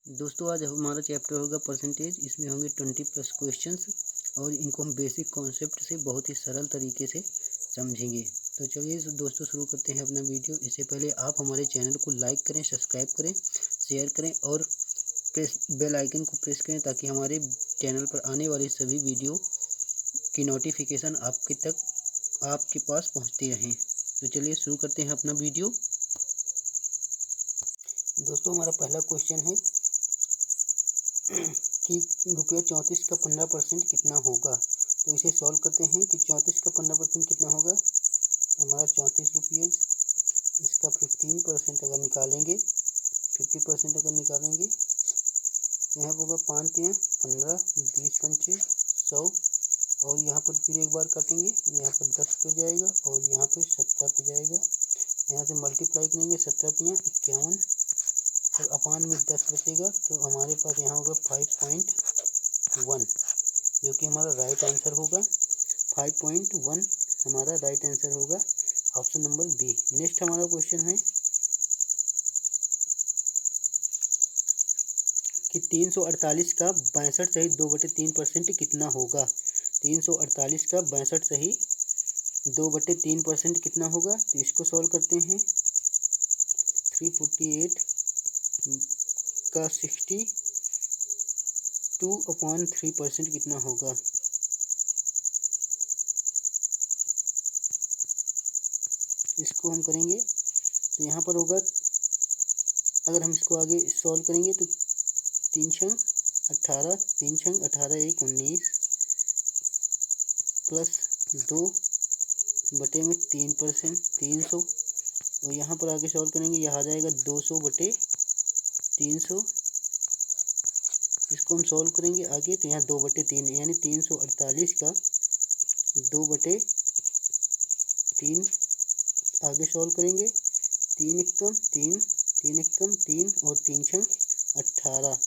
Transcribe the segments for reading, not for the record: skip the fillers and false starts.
दोस्तों आज हमारा चैप्टर होगा परसेंटेज। इसमें होंगे 20 प्लस क्वेश्चंस और इनको हम बेसिक कॉन्सेप्ट से बहुत ही सरल तरीके से समझेंगे। तो चलिए दोस्तों शुरू करते हैं अपना वीडियो। इससे पहले आप हमारे चैनल को लाइक करें, सब्सक्राइब करें, शेयर करें और बेल आइकन को प्रेस करें ताकि हमारे चैनल पर आने वाले सभी वीडियो की नोटिफिकेशन आपके पास पहुँचती रहें। तो चलिए शुरू करते हैं अपना वीडियो। दोस्तों हमारा पहला क्वेश्चन है कि ₹34 का 15% कितना होगा। तो इसे सॉल्व करते हैं कि 34 का 15% कितना होगा। हमारा 34 रुपये, इसका 15% अगर निकालेंगे, 50% अगर निकालेंगे तो यहाँ पर होगा 5 तिया 15, 20 पंचे 100 और यहाँ पर फिर एक बार काटेंगे, यहाँ पर 10 पे जाएगा और यहाँ पे 17 पे जाएगा। यहाँ से मल्टीप्लाई करेंगे, 17 तिया 51 और अपान में 10 बचेगा तो हमारे पास यहाँ होगा 5.1 जो कि हमारा राइट आंसर होगा। 5.1 हमारा राइट आंसर होगा, ऑप्शन नंबर बी। नेक्स्ट हमारा क्वेश्चन है कि 348 का 62 सही 2/3% कितना होगा। 348 का 62 सही 2/3% कितना होगा। तो इसको सॉल्व करते हैं। 348 का 62/3% कितना होगा। इसको हम करेंगे तो यहाँ पर होगा, अगर हम इसको आगे सॉल्व करेंगे तो 3 छंग 18, 3 छंग 18, 1 19 प्लस 2/3% 300 और यहाँ पर आगे सॉल्व करेंगे, यह आ जाएगा 200/300। इसको हम सॉल्व करेंगे आगे तो यहाँ 2/3 यानी 348 का 2/3 आगे सॉल्व करेंगे। 3 एकम 3, 3 एकम 3 और 3 छंग 18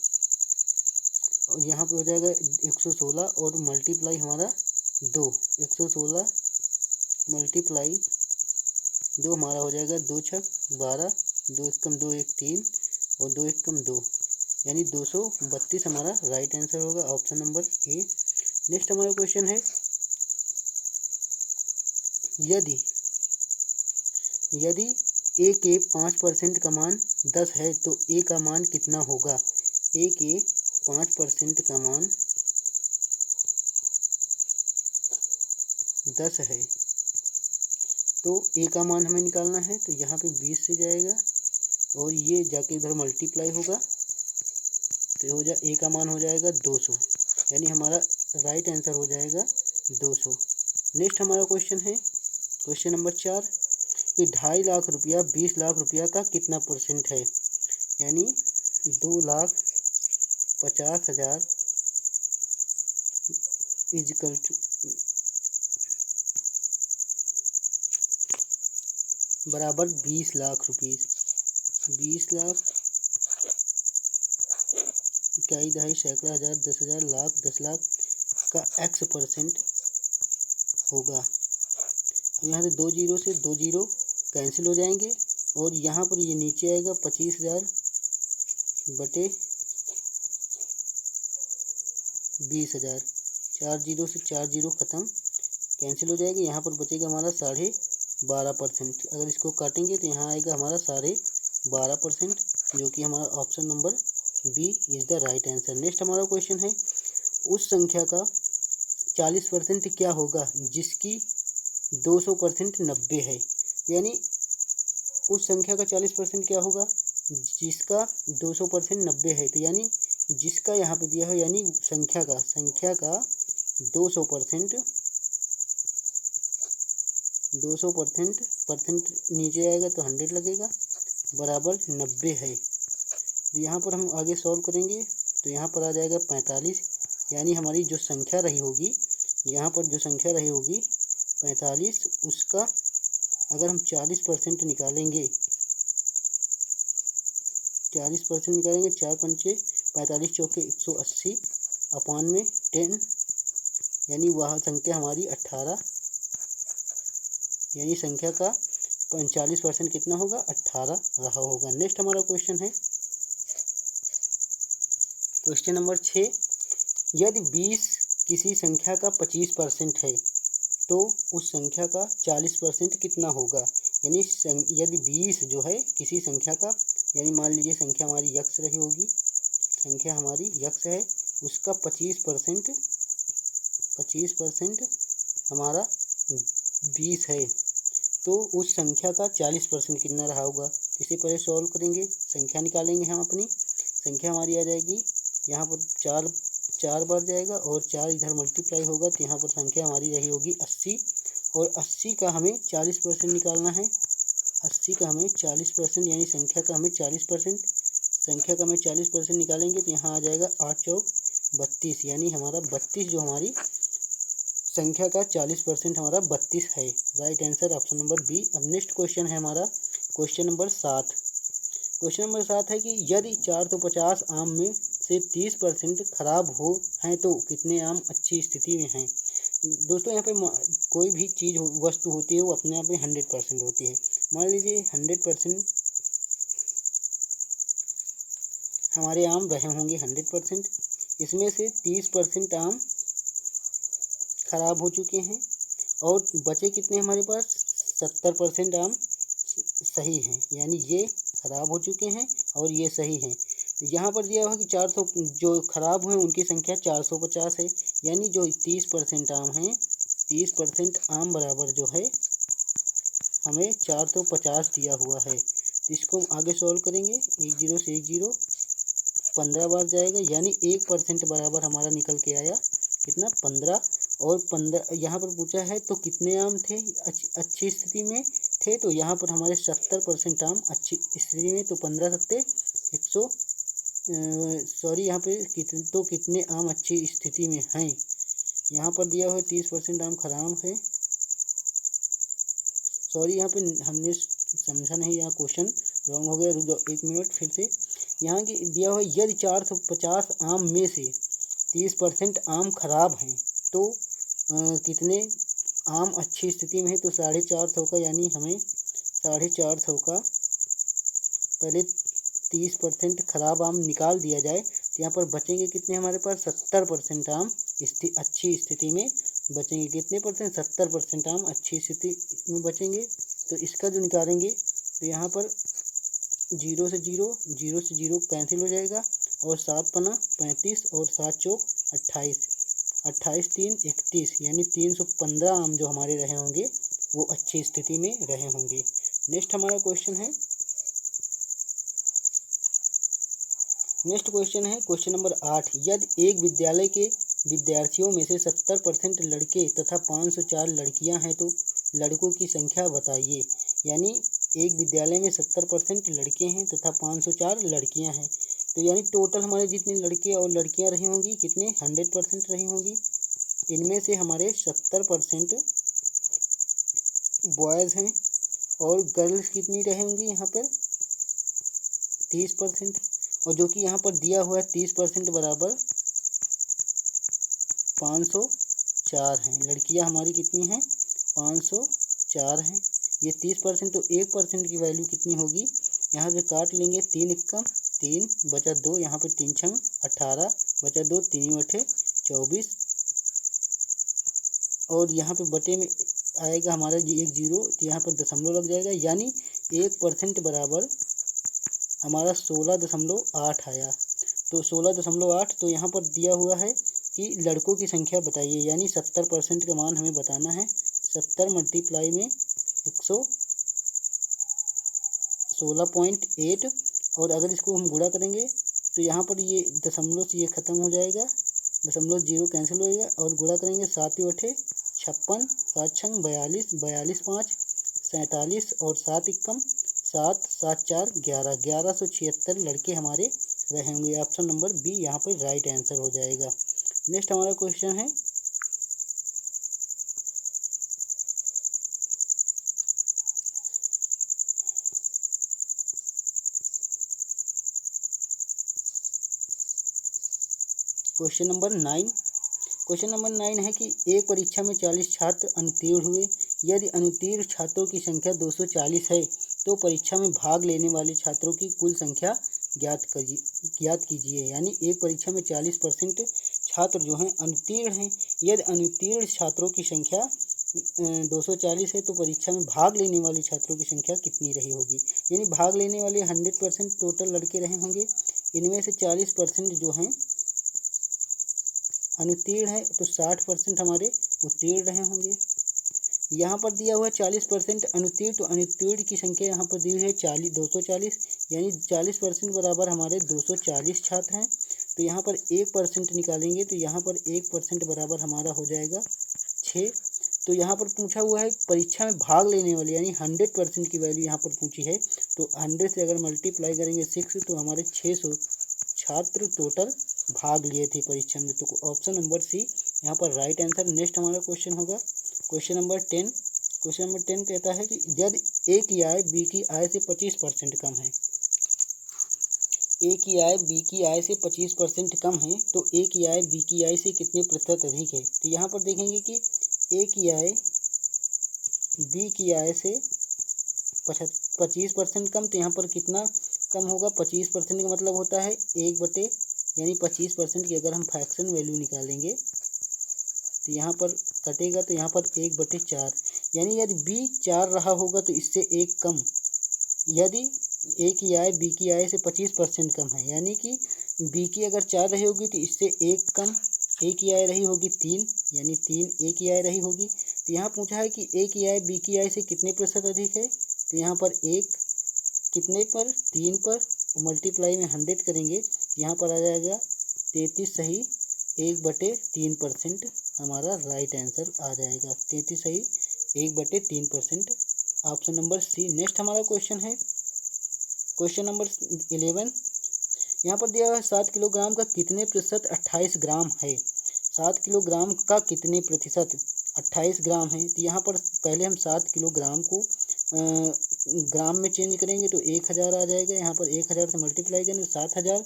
और यहाँ पे हो जाएगा 116 और मल्टीप्लाई हमारा 2, 116 मल्टीप्लाई 2 हमारा हो जाएगा 2 छक 12, 2 एकम 2 1 3 और 2 एकम 2 यानी 232 हमारा राइट आंसर होगा, ऑप्शन नंबर ए। नेक्स्ट हमारा क्वेश्चन है यदि ए के 5% का मान 10 है तो ए का मान कितना होगा। ए के 5% का मान 10 है तो ए का मान हमें निकालना है। तो यहाँ पे 20 से जाएगा और ये जाके इधर मल्टीप्लाई होगा तो हो जाए ए का मान हो जाएगा 200 यानी हमारा राइट आंसर हो जाएगा 200। नेक्स्ट हमारा क्वेश्चन है क्वेश्चन नंबर 4 कि 2.5 लाख रुपया 20 लाख रुपया का कितना परसेंट है। यानी 2,50,000 इजकल टू बराबर 20 लाख रुपये। 20 लाख इकाई दहाई सैकड़ा हज़ार 10,000 लाख 10 लाख का x% होगा। यहाँ से 2 जीरो से 2 जीरो कैंसिल हो जाएंगे और यहाँ पर ये नीचे आएगा 25,000 बटे 20,000। 4 जीरो से 4 जीरो ख़त्म कैंसिल हो जाएगी। यहाँ पर बचेगा हमारा 12.5%। अगर इसको काटेंगे तो यहाँ आएगा हमारा 12.5% जो कि हमारा option number B is the right answer. Next हमारा क्वेश्चन है उस संख्या का 40% क्या होगा जिसकी 200% 90 है। यानी उस संख्या का 40% क्या होगा जिसका 200% 90 है। तो यानी जिसका यहाँ पे दिया है यानी संख्या का 200% नीचे आएगा तो 100 लगेगा बराबर 90 है। तो यहाँ पर हम आगे सॉल्व करेंगे तो यहाँ पर आ जाएगा 45 यानी हमारी जो संख्या रही होगी यहाँ पर जो संख्या रही होगी 45 उसका अगर हम 40% निकालेंगे 40% निकालेंगे 4 पंचे 45 चौके 180 अपान में 10 यानी वह संख्या हमारी 18 यानी संख्या का 40% कितना होगा 18 रहा होगा। नेक्स्ट हमारा क्वेश्चन है क्वेश्चन नंबर 6, यदि 20 किसी संख्या का 25% है तो उस संख्या का 40% कितना होगा। यानी यदि 20 जो है किसी संख्या का, यानी मान लीजिए संख्या हमारी यक्स रही होगी, संख्या हमारी यक्स है, उसका 25% हमारा 20 है तो उस संख्या का 40% कितना रहा होगा। इसे पहले सॉल्व करेंगे, संख्या निकालेंगे हम अपनी। संख्या हमारी आ जाएगी, यहाँ पर 4 बार जाएगा और 4 इधर मल्टीप्लाई होगा तो यहाँ पर संख्या हमारी रही होगी 80, और 80 का हमें 40% निकालना है। 80 का हमें 40% यानी संख्या का हमें 40% निकालेंगे तो यहाँ आ जाएगा 8 चौक 32, यानी हमारा 32 जो हमारी संख्या का 40% हमारा 32 है। Right answer option number B. अब नेक्स्ट क्वेश्चन है हमारा क्वेश्चन नंबर 7। क्वेश्चन नंबर 7 है कि यदि 450 आम में से 30% खराब हो हैं तो कितने आम अच्छी स्थिति में हैं। दोस्तों यहाँ पे कोई भी चीज़ वस्तु होती है वो अपने आप में 100% होती है। मान लीजिए 100% हमारे आम रहे होंगे 100%, इसमें से 30% आम खराब हो चुके हैं और बचे कितने हमारे पास 70% आम सही हैं, यानी ये खराब हो चुके हैं और ये सही हैं। यहाँ पर दिया हुआ है कि 400 जो खराब हुए उनकी संख्या 450 है, यानी जो 30% आम हैं, 30% आम बराबर जो है हमें 450 दिया हुआ है। तो इसको हम आगे सॉल्व करेंगे, 10 से 10 15 बार जाएगा, यानी 1% बराबर हमारा निकल के आया कितना 15, और 15 यहाँ पर पूछा है तो कितने आम थे अच्छी स्थिति में थे, तो यहाँ पर हमारे 70% आम अच्छी स्थिति में, तो 15 सत्ते 100 यहाँ पे कितने आम अच्छी स्थिति में हैं। यहाँ पर दिया हुआ 30% आम खराब है, यहाँ पे हमने समझा नहीं, यहाँ क्वेश्चन रॉन्ग हो गया, रुक जाओ 1 मिनट फिर से। यहाँ की दिया हुआ यदि 450 आम में से 30% आम खराब हैं तो कितने आम अच्छी स्थिति में है, तो 450 का, यानी हमें 450 का पहले 30% खराब आम निकाल दिया जाए तो यहाँ पर बचेंगे कितने हमारे पास 70% आम अच्छी स्थिति में बचेंगे। कितने परसेंट 70% आम अच्छी स्थिति में बचेंगे। तो इसका जो निकालेंगे तो यहाँ पर 0 से 0 कैंसिल हो जाएगा और 7 पना 35 और 7 चौक 28, 28 3 31, यानी 315 आम जो हमारे रहे होंगे वो अच्छी स्थिति में रहे होंगे। नेक्स्ट हमारा क्वेश्चन है, क्वेश्चन नंबर 8। यदि एक विद्यालय के विद्यार्थियों में से 70% लड़के तथा 504 लड़कियां हैं तो लड़कों की संख्या बताइए। यानी एक विद्यालय में 70% लड़के हैं तथा 504 लड़कियां हैं, तो यानी टोटल हमारे जितने लड़के और लड़कियां रही होंगी कितने 100% रही होंगी। इनमें से हमारे 70% बॉयज़ हैं और गर्ल्स कितनी रही होंगी यहाँ पर 30%, और जो कि यहाँ पर दिया हुआ है 30% बराबर 504 हैं। लड़कियाँ हमारी कितनी हैं 504 हैं। ये 30%, तो 1% की वैल्यू कितनी होगी, यहाँ पे काट लेंगे 3 एकम 3 बचा 2, यहाँ पे 3 छंग 18 बचा 2 3 अठे 24, और यहाँ पे बटे में आएगा हमारा 1 0, तो यहाँ पर दशमलव लग जाएगा, यानी 1% बराबर हमारा 16.8 आया। तो 16.8, तो यहाँ पर दिया हुआ है कि लड़कों की संख्या बताइए, यानी 70% का मान हमें बताना है। 70 मल्टीप्लाई में 116.8, और अगर इसको हम गुणा करेंगे तो यहाँ पर ये दशमलव से ये ख़त्म हो जाएगा, दशमलव 0 कैंसिल हो जाएगा, और गुणा करेंगे 7 अठे 56, 7 छंग 42, 42 5 47, और 7 एकम 7 7 4 11, 1176 लड़के हमारे रहेंगे। ऑप्शन नंबर बी यहाँ पर राइट आंसर हो जाएगा। नेक्स्ट हमारा क्वेश्चन है, क्वेश्चन नंबर 9। क्वेश्चन नंबर 9 है कि एक परीक्षा में 40 छात्र अनुत्तीर्ण हुए। यदि अनुत्तीर्ण छात्रों की संख्या 240 है तो परीक्षा में भाग लेने वाले छात्रों की कुल संख्या ज्ञात कीजिए। यानी एक परीक्षा में 40% छात्र जो हैं अनुत्तीर्ण हैं। यदि अनुत्तीर्ण छात्रों की संख्या 240 है तो परीक्षा में भाग लेने वाले छात्रों की संख्या कितनी रही होगी। यानी भाग लेने वाले 100% टोटल लड़के रहे होंगे, इनमें से 40% जो हैं अनुत्तीर्ण है तो 60% हमारे उत्तीर्ण रहे होंगे। यहाँ पर दिया हुआ है 40% अनुत्तीर्ण, तो अनुत्तीर्ण की संख्या यहाँ पर दी हुई है 240, यानी 40% बराबर हमारे 240 छात्र हैं। तो यहाँ पर 1% निकालेंगे तो यहाँ पर 1% बराबर हमारा हो जाएगा 6। तो यहाँ पर पूछा हुआ है परीक्षा में भाग लेने वाले, यानी 100% की वैल्यू यहाँ पर पूछी है। तो 100 से अगर मल्टीप्लाई करेंगे 6 तो हमारे 600 छात्र टोटल भाग लिए थे परीक्षा में। तो ऑप्शन नंबर सी यहाँ पर राइट आंसर। नेक्स्ट हमारा क्वेश्चन होगा क्वेश्चन नंबर 10। क्वेश्चन नंबर 10 कहता है कि यदि ए की आय बी की आय से 25% कम है, ए की आय बी की आय से 25% कम है तो ए की आय बी की आय से कितने प्रतिशत अधिक है। तो यहाँ पर देखेंगे कि ए की आय बी की आय से 25% कम, तो यहाँ पर कितना कम होगा। 25% का मतलब होता है 1/, यानी 25% की अगर हम फ्रैक्शन वैल्यू निकालेंगे तो यहाँ पर कटेगा तो यहाँ पर 1/4, यानी यदि बी 4 रहा होगा तो इससे 1 कम। यदि ए की आय बी की आय से 25% कम है, यानी कि बी की अगर 4 रही होगी तो इससे 1 कम। ए की आय रही होगी 3, यानी 3 ए की आय रही होगी। तो यहाँ पूछा है कि ए की आय बी की आय से कितने प्रतिशत अधिक है। तो यहाँ पर 1 कितने पर, 3 पर, मल्टीप्लाई में 100 करेंगे, यहाँ पर आ जाएगा 33 सही 1/3% हमारा राइट आंसर आ जाएगा। 33 सही 1/3%, ऑप्शन नंबर सी। नेक्स्ट हमारा क्वेश्चन है क्वेश्चन नंबर 11। यहाँ पर दिया हुआ है 7 किलोग्राम का कितने प्रतिशत 28 ग्राम है। 7 किलोग्राम का कितने प्रतिशत 28 ग्राम है। तो यहाँ पर पहले हम 7 किलोग्राम को ग्राम में चेंज करेंगे तो 1000 आ जाएगा। यहाँ पर 1000 से मल्टीप्लाई करेंगे तो 7000,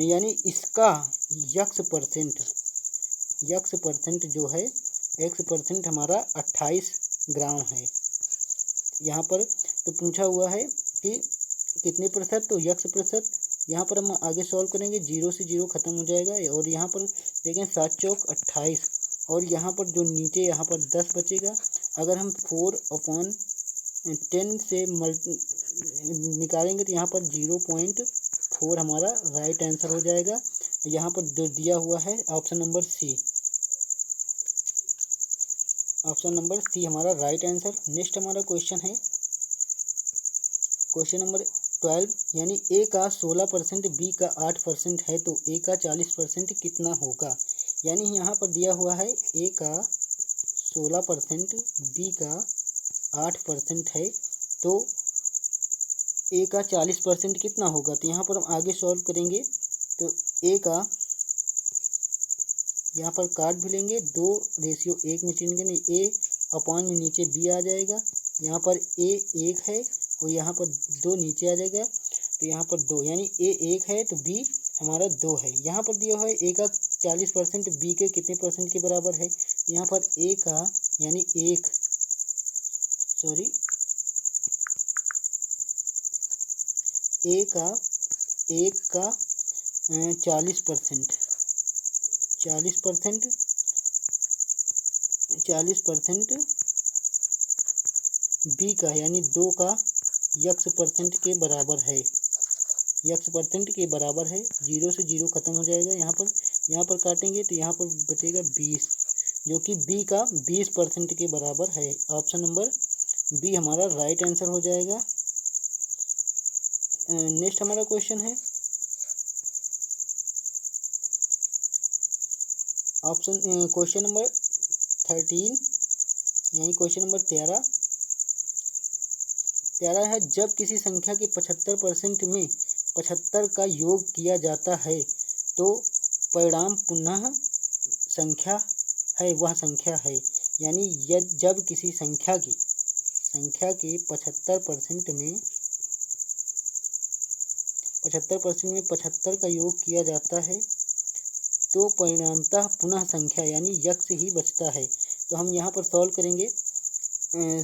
यानी इसका यक्स परसेंट जो है x% हमारा 28 ग्राम है। यहाँ पर तो पूछा हुआ है कि कितने प्रतिशत, तो x%। यहाँ पर हम आगे सॉल्व करेंगे, 0 से 0 खत्म हो जाएगा और यहाँ पर देखें 7 चौक 28 और यहाँ पर जो नीचे यहाँ पर 10 बचेगा। अगर हम 4/10 से निकालेंगे तो यहाँ पर 0.4 हमारा राइट आंसर हो जाएगा। यहाँ पर दिया हुआ है option number C. Option number C हमारा राइट आंसर। नेक्स्ट हमारा क्वेश्चन है क्वेश्चन नंबर 12, यानी ए का 16% बी का 8% है तो ए का 40% कितना होगा। यानी यहाँ पर दिया हुआ है ए का 16% बी का 8% है तो ए का 40% कितना होगा। तो यहाँ पर हम आगे सॉल्व करेंगे तो ए का यहाँ पर काट भी लेंगे, 2:1 में चेंज करेंगे, ए अपॉन में नीचे बी आ जाएगा। यहाँ पर ए 1 है और यहाँ पर 2 नीचे आ जाएगा तो यहाँ पर 2, यानी ए 1 है तो बी हमारा 2 है। यहाँ पर दिया हुआ है ए का 40% बी के कितने परसेंट के बराबर है। यहाँ पर ए का यानी 1 का 40% 40% बी का यानी 2 का x% के बराबर है। x% के बराबर है, 0 से 0 खत्म हो जाएगा। यहाँ पर काटेंगे तो यहाँ पर बचेगा 20, जो कि बी का 20% के बराबर है। ऑप्शन नंबर बी हमारा राइट आंसर हो जाएगा। नेक्स्ट हमारा क्वेश्चन है क्वेश्चन नंबर 13, यानी क्वेश्चन नंबर 13 है, जब किसी संख्या के 75% में 75 का योग किया जाता है तो परिणाम पुनः संख्या है वह संख्या है। यानी जब किसी संख्या के 75% में 75 का योग किया जाता है तो परिणामतः पुनः संख्या यानी यक्ष ही बचता है। तो हम यहाँ पर सॉल्व करेंगे,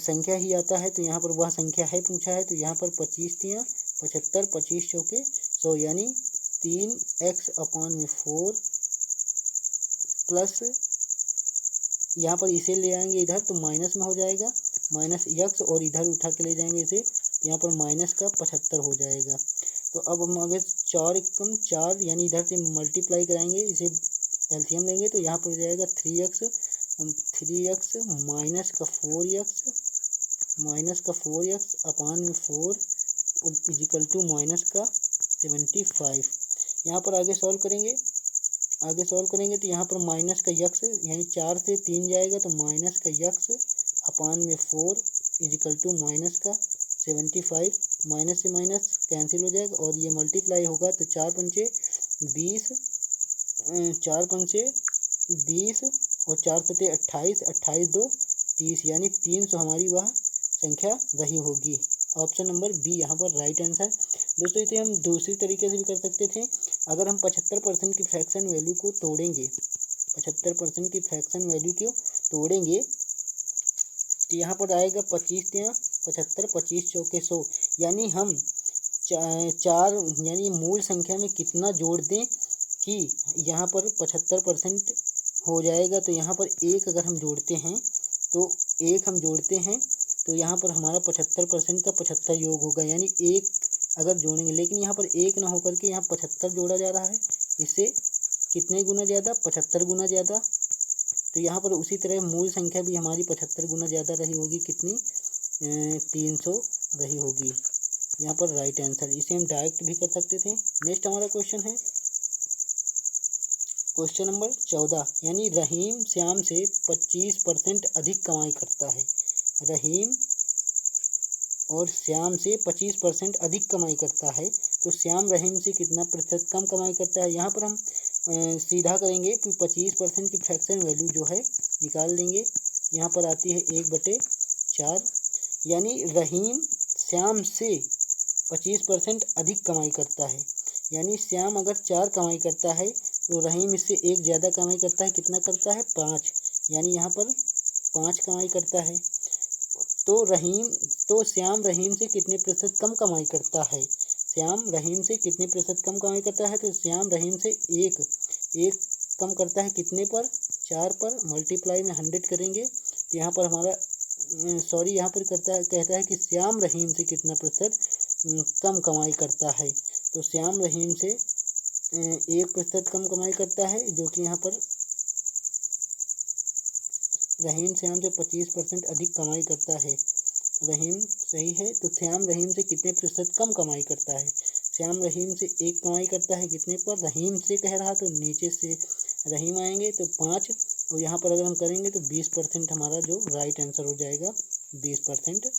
संख्या ही आता है तो यहाँ पर वह संख्या है पूछा है तो यहाँ पर 25 × 75, 25 × 4 = 100 यानी 3x/4 प्लस यहाँ पर इसे ले आएंगे इधर तो माइनस में हो जाएगा, माइनस x और इधर उठा के ले जाएंगे इसे, यहाँ पर माइनस का 75 हो जाएगा। तो अब हम अगर 4 एकम 4 यानी इधर से मल्टीप्लाई कराएंगे, इसे एलसीएम लेंगे तो यहाँ पर हो जाएगा 3x माइनस का 4x अपान में 4 इजिकल टू माइनस का 75। यहाँ पर आगे सॉल्व करेंगे तो यहाँ पर माइनस का x यानी 4 से 3 जाएगा तो माइनस का x अपान में 4 इजिकल टू माइनस का 75। माइनस से माइनस कैंसिल हो जाएगा और ये मल्टीप्लाई होगा तो 4 पंचे 20 और 4 सते 28, 28 दो 30 यानी 300 हमारी वह संख्या रही होगी। ऑप्शन नंबर बी यहाँ पर राइट आंसर। दोस्तों इसे हम दूसरी तरीके से भी कर सकते थे। अगर हम 75% की फ्रैक्शन वैल्यू को तोड़ेंगे, 75% की फ्रैक्शन वैल्यू को तोड़ेंगे तो यहाँ पर आएगा 25 या 75, 25 चौके 100 यानी हम चार यानी मूल संख्या में कितना जोड़ दें कि यहाँ पर 75% हो जाएगा। तो यहाँ पर एक अगर हम जोड़ते हैं तो यहाँ पर हमारा 75% का 75 योग होगा, यानी एक अगर जोड़ेंगे, लेकिन यहाँ पर एक ना होकर के यहाँ 75 जोड़ा जा रहा है, इससे कितने गुना ज़्यादा, 75 गुना ज़्यादा। तो यहाँ पर उसी तरह मूल संख्या भी हमारी 75 गुना ज़्यादा रही होगी, कितनी 300 रही होगी। यहाँ पर राइट आंसर। इसे हम डायरेक्ट भी कर सकते थे। नेक्स्ट हमारा क्वेश्चन है क्वेश्चन नंबर 14, यानी रहीम श्याम से 25% अधिक कमाई करता है। रहीम और श्याम से 25% अधिक कमाई करता है, तो श्याम रहीम से कितना प्रतिशत कम कमाई करता है। यहाँ पर हम सीधा करेंगे कि 25% की फ्रैक्शन वैल्यू जो है निकाल लेंगे। यहाँ पर आती है 1/4, यानी रहीम श्याम से 25% अधिक कमाई करता है, यानी श्याम अगर 4 कमाई करता है तो रहीम इससे 1 ज़्यादा कमाई करता है। कितना करता है 5, यानी यहाँ पर 5 कमाई करता है। तो श्याम रहीम से कितने प्रतिशत कम कमाई करता है। श्याम रहीम से कितने प्रतिशत कम कमाई करता है, तो श्याम रहीम से एक कम करता है, कितने पर 4 पर। मल्टीप्लाई में 100 करेंगे तो यहाँ पर हमारा यहाँ पर कहता है कि श्याम रहीम से कितना प्रतिशत कम कमाई करता है। तो श्याम रहीम से 1% कम कमाई करता है, जो कि यहाँ पर रहीम श्याम से 25% अधिक कमाई करता है। रहीम सही है, तो श्याम रहीम से कितने प्रतिशत कम कमाई करता है। श्याम रहीम से 1 कमाई करता है, कितने पर, रहीम से कह रहा तो नीचे से रहीम आएंगे तो 5, और यहाँ पर अगर हम करेंगे तो 20% हमारा जो राइट आंसर हो जाएगा, 20%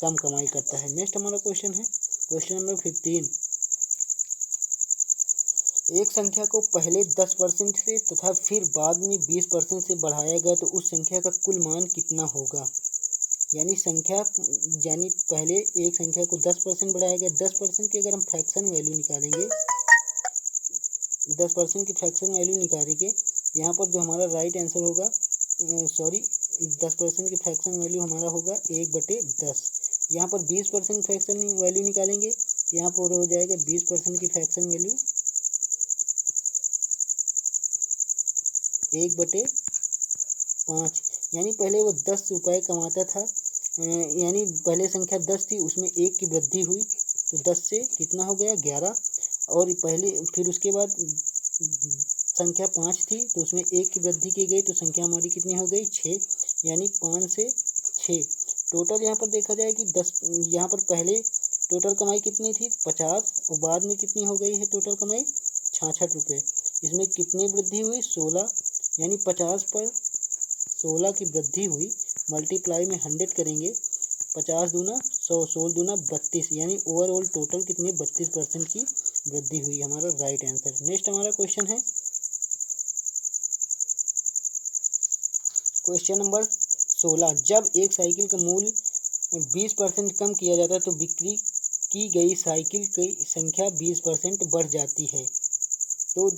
कम कमाई करता है। नेक्स्ट हमारा क्वेश्चन है क्वेश्चन नंबर 15, एक संख्या को पहले 10% से तथा फिर बाद में 20% से बढ़ाया गया तो उस संख्या का कुल मान कितना होगा। यानी पहले एक संख्या को 10% बढ़ाया गया, 10% की अगर हम फ्रैक्शन वैल्यू निकालेंगे, 10% की फ्रैक्शन वैल्यू निकालेंगे, यहाँ पर जो हमारा राइट आंसर होगा 10% की फ्रैक्शन वैल्यू हमारा होगा 1/10। यहाँ पर 20% फ्रैक्शन वैल्यू निकालेंगे तो यहाँ पर हो जाएगा 20% की फ्रैक्शन वैल्यू 1/5, यानी पहले वो 10 रुपये कमाता था, यानी पहले संख्या 10 थी, उसमें 1 की वृद्धि हुई तो 10 से कितना हो गया 11, और फिर उसके बाद संख्या 5 थी तो उसमें 1 की वृद्धि की गई तो संख्या हमारी कितनी हो गई 6, यानी 5 से 6। टोटल यहाँ पर देखा जाए कि 10, यहाँ पर पहले टोटल कमाई कितनी थी 50, और बाद में कितनी हो गई है टोटल कमाई 66 रुपये। इसमें कितनी वृद्धि हुई 16, यानी 50 पर 16 की वृद्धि हुई। मल्टीप्लाई में 100 करेंगे, 50 दूना 100, 16 दूना 32, यानी ओवरऑल टोटल कितनी 32% की वृद्धि हुई, हमारा राइट आंसर। नेक्स्ट हमारा क्वेश्चन है क्वेश्चन नंबर 16, जब एक साइकिल का मूल्य 20% कम किया जाता है तो बिक्री की गई साइकिल की संख्या 20% बढ़ जाती है, तो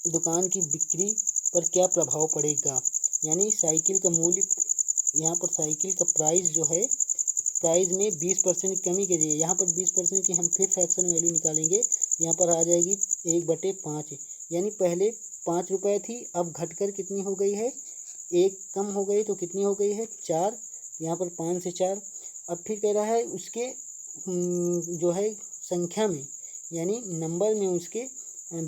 दुकान की बिक्री पर क्या प्रभाव पड़ेगा। यानी साइकिल का मूल्य, यहाँ पर साइकिल का प्राइस जो है, प्राइस में 20% कमी के लिए यहाँ पर 20% की हम फिर फ्रैक्शन वैल्यू निकालेंगे यहाँ पर आ जाएगी 1/5, यानी पहले 5 रुपये थी, अब घटकर कितनी हो गई है, 1 कम हो गई तो कितनी हो गई है 4। यहाँ पर 5 से 4। अब फिर कह रहा है उसके जो है संख्या में यानी नंबर में उसके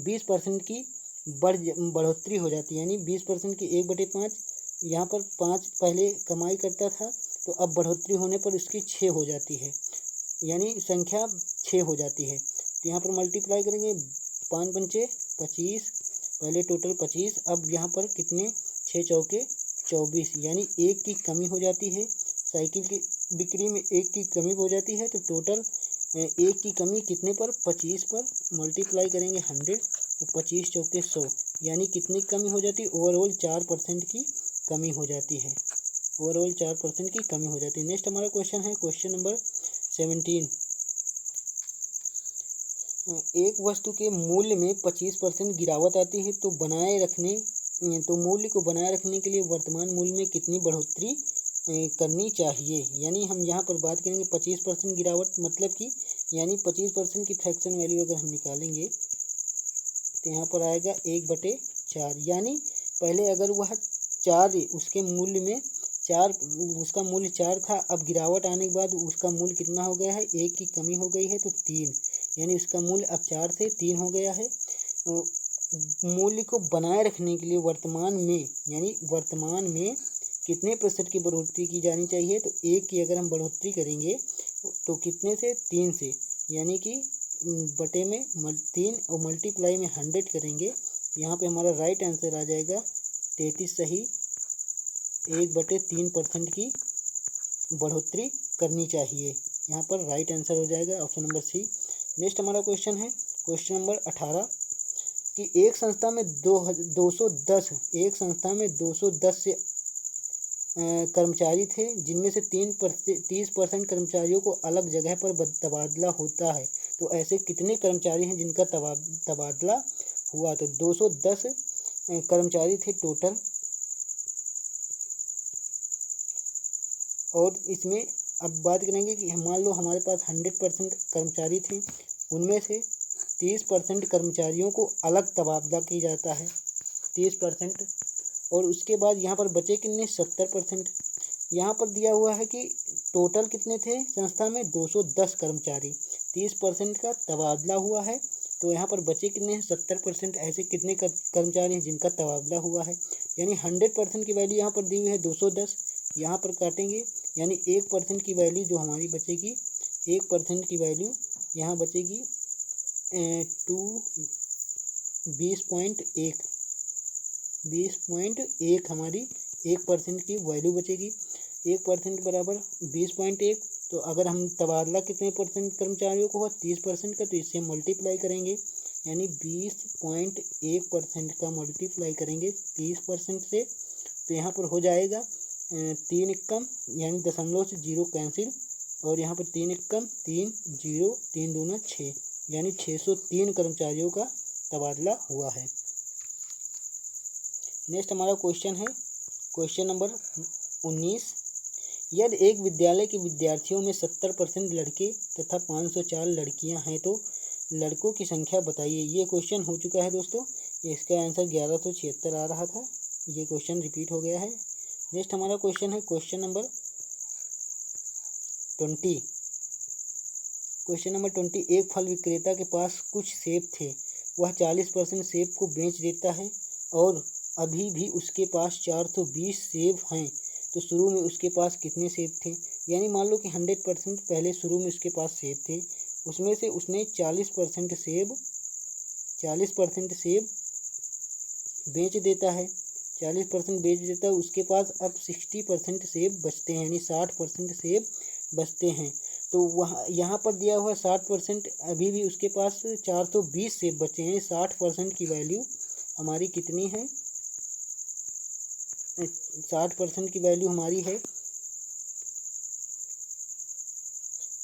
20% की बढ़ोतरी हो जाती है, यानी 20% की 1/5। यहाँ पर 5 पहले कमाई करता था तो अब बढ़ोतरी होने पर उसकी 6 हो जाती है, यानी संख्या 6 हो जाती है। तो यहाँ पर मल्टीप्लाई करेंगे, 5 पंचे 25, पहले टोटल 25, अब यहाँ पर कितने 6 चौके 24, यानी 1 की कमी हो जाती है। साइकिल की बिक्री में 1 की कमी हो जाती है, तो टोटल 1 की कमी कितने पर 25 पर मल्टीप्लाई करेंगे 100, तो 25 चौके 100, यानी कितनी कमी हो जाती है, ओवरऑल 4% की कमी हो जाती है, ओवरऑल 4% की कमी हो जाती है। नेक्स्ट हमारा क्वेश्चन है क्वेश्चन नंबर 17। एक वस्तु के मूल्य में 25% गिरावट आती है तो मूल्य को बनाए रखने के लिए वर्तमान मूल्य में कितनी बढ़ोतरी करनी चाहिए। यानी हम यहाँ पर बात करेंगे 25% गिरावट, मतलब कि यानी 25% की फ्रैक्शन वैल्यू अगर हम निकालेंगे तो यहाँ पर आएगा 1/4, यानी पहले अगर वह 4 उसके मूल्य में 4 उसका मूल्य 4 था, अब गिरावट आने के बाद उसका मूल्य कितना हो गया है, 1 की कमी हो गई है तो 3, यानी उसका मूल्य अब 4 से 3 हो गया है। मूल्य को बनाए रखने के लिए वर्तमान में कितने प्रतिशत की बढ़ोतरी की जानी चाहिए, तो 1 की अगर हम बढ़ोतरी करेंगे तो कितने से 3 से, यानी कि बटे में 3 और मल्टीप्लाई में 100 करेंगे, तो यहाँ पे हमारा राइट आंसर आ जाएगा 33 सही, 1/3% की बढ़ोतरी करनी चाहिए। यहाँ पर राइट आंसर हो जाएगा ऑप्शन नंबर सी। नेक्स्ट हमारा क्वेश्चन है क्वेश्चन नंबर 18 कि एक संस्था में 210 से कर्मचारी थे, जिनमें से 30% कर्मचारियों को अलग जगह पर तबादला होता है, तो ऐसे कितने कर्मचारी हैं जिनका तबादला हुआ। तो 210 कर्मचारी थे टोटल, और इसमें अब बात करेंगे कि मान लो हमारे पास 100% कर्मचारी थे, उनमें से 30% कर्मचारियों को अलग तबादला किया जाता है 30%, और उसके बाद यहाँ पर बचे कितने 70%। यहाँ पर दिया हुआ है कि टोटल कितने थे संस्था में 210 कर्मचारी, 30% का तबादला हुआ है, तो यहाँ पर बचे कितने हैं 70%। ऐसे कितने कर्मचारी हैं जिनका तबादला हुआ है, यानी 100% की वैल्यू यहाँ पर दी हुई है 210, यहाँ पर काटेंगे, यानी 1% की वैल्यू जो हमारी बचेगी, 1% की वैल्यू यहाँ बचेगी 20.1 हमारी 1% की वैल्यू बचेगी। 1% बराबर 20.1, तो अगर हम तबादला कितने परसेंट कर्मचारियों को हुआ 30% का, तो इससे मल्टीप्लाई करेंगे, यानी 20.1% का मल्टीप्लाई करेंगे 30% से, तो यहाँ पर हो जाएगा 3 एकम, यानी दशमलव से 0 कैंसिल, और यहाँ पर 3 एकम 3 0 3 दूना 6, यानी 603 कर्मचारियों का तबादला हुआ है। नेक्स्ट हमारा क्वेश्चन है क्वेश्चन नंबर 19। यदि एक विद्यालय के विद्यार्थियों में 70% लड़के तथा 504 लड़कियां हैं तो लड़कों की संख्या बताइए। ये क्वेश्चन हो चुका है दोस्तों, इसका आंसर 1176 आ रहा था, ये क्वेश्चन रिपीट हो गया है। नेक्स्ट हमारा क्वेश्चन है क्वेश्चन नंबर 20। क्वेश्चन नंबर 20, एक फल विक्रेता के पास कुछ सेब थे, वह 40% सेब को बेच देता है और अभी भी उसके पास 420 सेब हैं, तो शुरू में उसके पास कितने सेब थे। यानी मान लो कि 100% पहले शुरू में उसके पास सेब थे, उसमें से उसने 40% सेब बेच देता है, 40% बेच देता है, उसके पास अब 60% सेब बचते हैं, यानी 60% सेब बचते हैं। तो वहाँ यहाँ पर दिया हुआ 60%, अभी भी उसके पास 420 सेब बचे हैं, 60% की वैल्यू हमारी कितनी है, 60% की वैल्यू हमारी है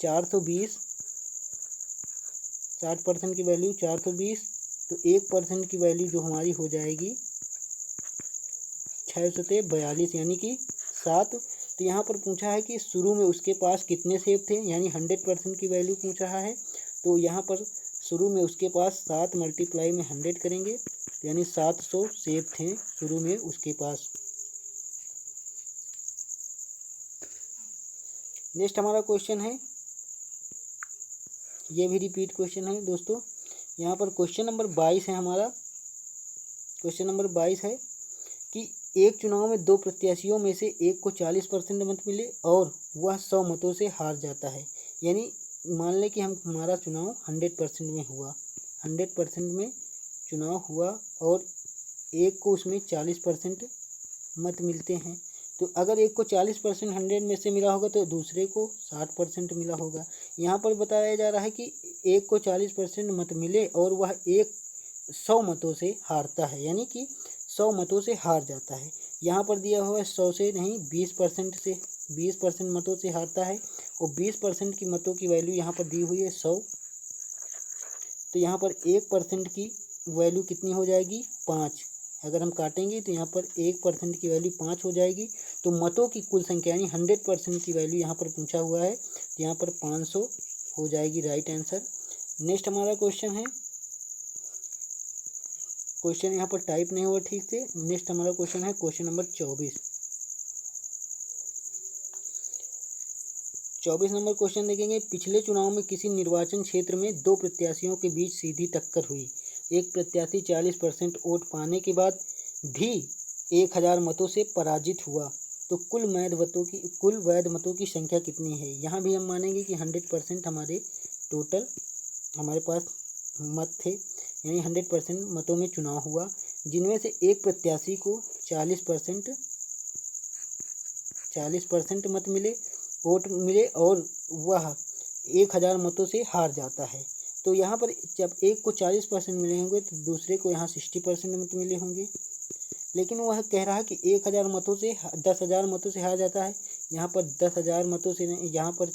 420, 60% की वैल्यू 420, तो 1% की वैल्यू जो हमारी हो जाएगी 642, यानी कि 7। तो यहाँ पर पूछा है कि शुरू में उसके पास कितने सेब थे, यानी 100% की वैल्यू पूछ रहा है, तो यहाँ पर शुरू में उसके पास 7 मल्टीप्लाई में 100 करेंगे, यानी 700 सेब थे शुरू में उसके पास। नेक्स्ट हमारा क्वेश्चन है, ये भी रिपीट क्वेश्चन है दोस्तों। यहाँ पर क्वेश्चन नंबर 22 है हमारा। क्वेश्चन नंबर 22 है कि एक चुनाव में 2 प्रत्याशियों में से एक को 40% मत मिले और वह 100 मतों से हार जाता है। यानी मान लें कि हमारा चुनाव 100% में हुआ, 100% में चुनाव हुआ और एक को उसमें 40% मत मिलते हैं। तो अगर एक को 40% 100 में से मिला होगा तो दूसरे को 60% मिला होगा। यहाँ पर बताया जा रहा है कि एक को 40% मत मिले और वह एक 100 मतों से हारता है, यानी कि 100 मतों से हार जाता है। यहाँ पर दिया हुआ है 100 से नहीं 20% से, 20% मतों से हारता है और 20% की मतों की वैल्यू यहाँ पर दी हुई है 100। तो यहाँ पर 1% की वैल्यू कितनी हो जाएगी 5। अगर हम काटेंगे तो यहाँ पर 1% की वैल्यू 5 हो जाएगी। तो मतों की कुल संख्या यानी 100% की वैल्यू यहाँ पर पूछा हुआ है, तो यहाँ पर 500 हो जाएगी राइट आंसर। नेक्स्ट हमारा क्वेश्चन है, क्वेश्चन यहाँ पर टाइप नहीं हुआ ठीक से। नेक्स्ट हमारा क्वेश्चन है क्वेश्चन नंबर 24। 24 नंबर क्वेश्चन देखेंगे। पिछले चुनाव में किसी निर्वाचन क्षेत्र में 2 प्रत्याशियों के बीच सीधी टक्कर हुई। एक प्रत्याशी 40% वोट पाने के बाद भी 1000 मतों से पराजित हुआ। तो कुल वैध मतों की संख्या कितनी है। यहाँ भी हम मानेंगे कि 100% हमारे टोटल हमारे पास मत थे, यानी 100% मतों में चुनाव हुआ, जिनमें से एक प्रत्याशी को 40% मत मिले, वोट मिले और वह 1000 मतों से हार जाता है। तो यहाँ पर जब एक को 40% मिले होंगे तो दूसरे को यहाँ 60% मत मिले होंगे। लेकिन वह कह रहा है कि 1000 मतों से 10,000 मतों से हार जाता है। यहाँ पर 10,000 मतों से नहीं, यहाँ पर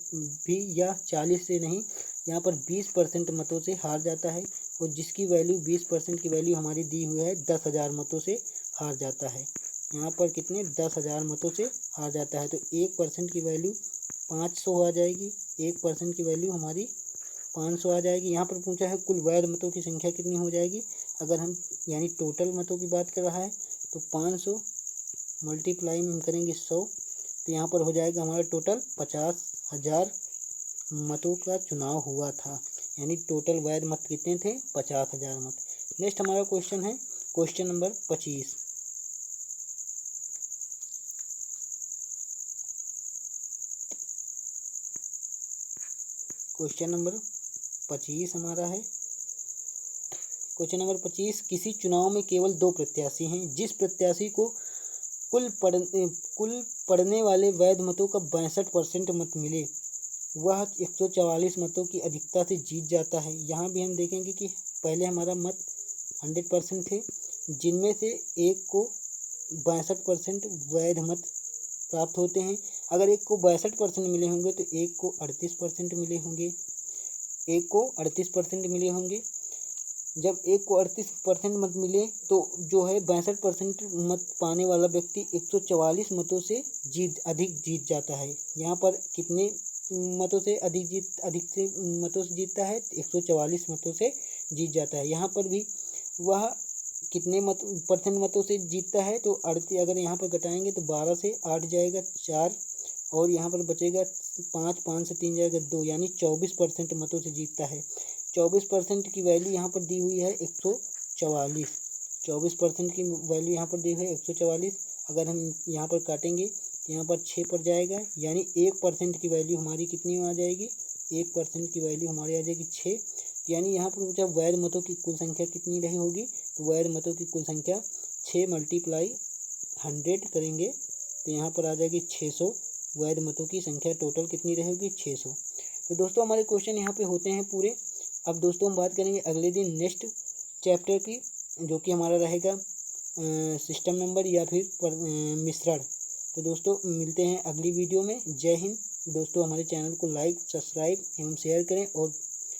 भी या 40 से नहीं, यहाँ पर 20% मतों से हार जाता है और जिसकी वैल्यू 20% की वैल्यू हमारी दी हुई है 10,000 मतों से हार जाता है। यहाँ पर कितने 10,000 मतों से हार जाता है। तो 1% की वैल्यू 500 आ जाएगी, 1% की वैल्यू हमारी 500 आ जाएगी। यहाँ पर पूछा है कुल वैध मतों की संख्या कितनी हो जाएगी। अगर हम यानी टोटल मतों की बात कर रहा है तो 500 मल्टीप्लाई में हम करेंगे 100, तो यहाँ पर हो जाएगा हमारा टोटल 50,000 मतों का चुनाव हुआ था। यानी टोटल वैध मत कितने थे 50,000 मत। नेक्स्ट हमारा क्वेश्चन है क्वेश्चन नंबर 25। क्वेश्चन नंबर 25 हमारा है। क्वेश्चन नंबर 25, किसी चुनाव में केवल 2 प्रत्याशी हैं। जिस प्रत्याशी को कुल पड़ने वाले वैध मतों का 62% मत मिले वह 144 मतों की अधिकता से जीत जाता है। यहाँ भी हम देखेंगे कि पहले हमारा मत 100% थे, जिनमें से एक को 62% वैध मत प्राप्त होते हैं। अगर एक को 62% मिले होंगे तो एक को 38% मिले होंगे, एक को 38% मिले होंगे। जब एक को 38% मत मिले तो जो है 62% मत पाने वाला व्यक्ति 144 मतों से अधिक जीत जाता है। यहाँ पर कितने मतों से अधिक से मतों से जीतता है 144 मतों से जीत जाता है। यहाँ पर भी वह कितने परसेंट मतों से जीतता है तो 38, अगर यहाँ पर घटाएंगे तो 12 से 8 जाएगा 4 और यहाँ पर बचेगा 5 से 3 जाएगा 2, यानी 24% मतों से जीतता है। 24% की वैल्यू यहाँ पर दी हुई है 144। 24% की वैल्यू यहाँ पर दी हुई है 144। अगर हम यहाँ पर काटेंगे तो यहाँ पर 6 पर जाएगा, यानी 1% की वैल्यू हमारी कितनी आ जाएगी 1% की वैल्यू हमारी आ जाएगी 6। यानी यहाँ पर जब वैध मतों की कुल संख्या कितनी रही होगी तो वैध मतों की कुल संख्या 6 मल्टीप्लाई 100 करेंगे तो यहाँ पर आ जाएगी 600। वैध मतों की संख्या टोटल कितनी रहेगी 600। तो दोस्तों हमारे क्वेश्चन यहाँ पे होते हैं पूरे। अब दोस्तों हम बात करेंगे अगले दिन नेक्स्ट चैप्टर की, जो कि हमारा रहेगा सिस्टम नंबर या फिर मिश्रण। तो दोस्तों मिलते हैं अगली वीडियो में। जय हिंद दोस्तों। हमारे चैनल को लाइक सब्सक्राइब एवं शेयर करें और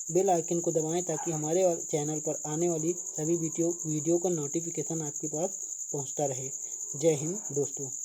बेल आइकन को दबाएं ताकि हमारे चैनल पर आने वाली सभी वीडियो का नोटिफिकेशन आपके पास पहुंचता रहे। जय हिंद दोस्तों।